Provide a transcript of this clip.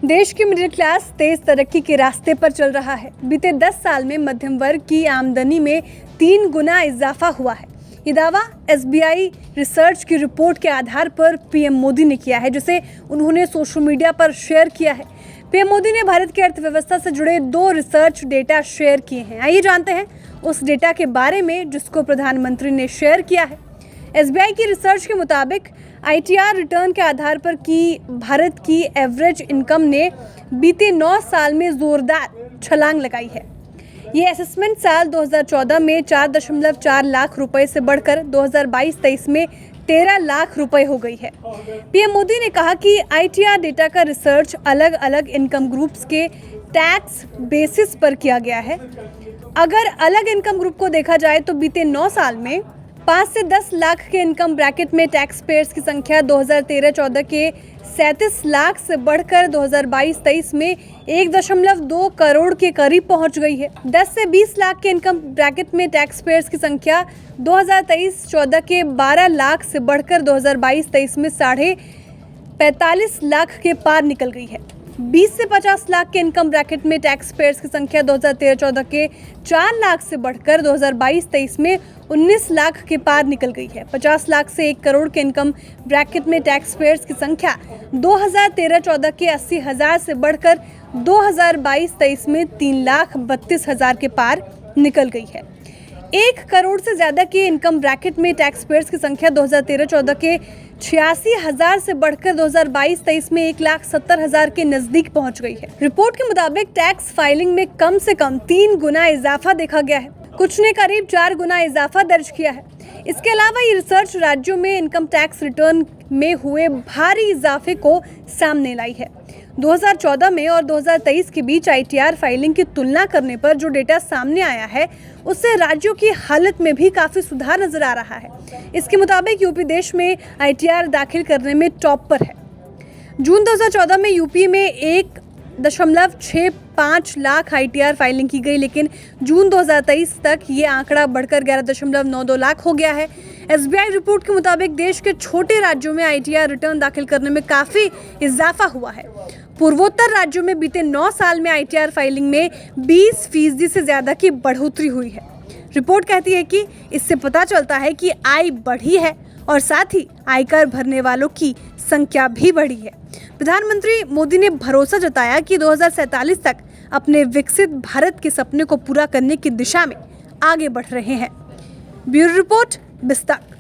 देश की middle class तेज तरक्की के रास्ते पर चल रहा है। बीते 10 साल में मध्यम वर्ग की आमदनी में 3 गुना इजाफा हुआ है। ये दावा एसबीआई रिसर्च की रिपोर्ट के आधार पर पीएम मोदी ने किया है, जिसे उन्होंने सोशल मीडिया पर शेयर किया है। पीएम मोदी ने भारत की अर्थव्यवस्था से जुड़े 2 रिसर्च डेटा शेयर किए हैं। आइए जानते हैं उस डेटा के बारे में जिसको प्रधानमंत्री ने शेयर किया है। एसबीआई की रिसर्च के मुताबिक आईटीआर रिटर्न के आधार पर की भारत की एवरेज इनकम ने बीते 9 साल में जोरदार छलांग लगाई है। ये असेसमेंट साल 2014 में 4.4 लाख रुपए से बढ़कर 2022-23 में 13 लाख रुपए हो गई है। पीएम मोदी ने कहा कि आईटीआर डेटा का रिसर्च अलग अलग इनकम ग्रुप्स के टैक्स बेसिस पर किया गया है। अगर अलग इनकम ग्रुप को देखा जाए तो बीते 9 साल में 5 से 10 लाख के इनकम ब्रैकेट में टैक्स पेयर्स की संख्या 2013-14 के 37 लाख से बढ़कर 2022-23 में 1.2 करोड़ के करीब पहुंच गई है। 10 से 20 लाख के इनकम ब्रैकेट में टैक्स पेयर्स की संख्या 2023-14 के 12 लाख से बढ़कर 2022-23 में 45 लाख के पार निकल गई है। 20 से 50 लाख के इनकम ब्रैकेट में टैक्स पेयर्स की संख्या 2013-14 के 4 लाख से बढ़कर 2022-23 में 19 लाख के पार निकल गई है। 50 लाख से 1 करोड़ के इनकम ब्रैकेट में टैक्स पेयर्स की संख्या 2013-14 के 80,000 से बढ़कर 2022-23 में 3,32,000 के पार निकल गई है। 1 करोड़ से ज्यादा के इनकम ब्रैकेट में टैक्स पेयर्स की संख्या 2013-14 के 86,000 से बढ़कर 2022-23 में 1,70,000 के नजदीक पहुंच गई है। रिपोर्ट के मुताबिक टैक्स फाइलिंग में कम से कम 3 गुना इजाफा देखा गया है। कुछ ने करीब 4 गुना इजाफा दर्ज किया है। इसके अलावा ये रिसर्च राज्यों में इनकम टैक्स रिटर्न में हुए भारी इजाफे को सामने लाई है। 2014 में और 2023 के बीच आईटीआर फाइलिंग की तुलना करने पर जो डेटा सामने आया है, उससे राज्यों की हालत में भी काफी सुधार नजर आ रहा है। इसके मुताबिक यूपी देश में आईटीआर दाखिल करने में टॉप पर है। जून 2014 में यूपी में 1.65 लाख आईटीआर फाइलिंग की गई, लेकिन जून 2023 तक ये आंकड़ा बढ़कर 11.92 लाख हो गया है। एसबीआई रिपोर्ट के मुताबिक देश के छोटे राज्यों में आईटीआर रिटर्न दाखिल करने में काफी इजाफा हुआ है। पूर्वोत्तर राज्यों में बीते 9 साल में आईटीआर फाइलिंग में 20% से ज्यादा की बढ़ोतरी हुई है। रिपोर्ट कहती है कि इससे पता चलता है कि आय बढ़ी है और साथ ही आयकर भरने वालों की संख्या भी बढ़ी है। प्रधानमंत्री मोदी ने भरोसा जताया कि 2047 तक अपने विकसित भारत के सपने को पूरा करने की दिशा में आगे बढ़ रहे हैं। ब्यूरो रिपोर्ट, विस्तार।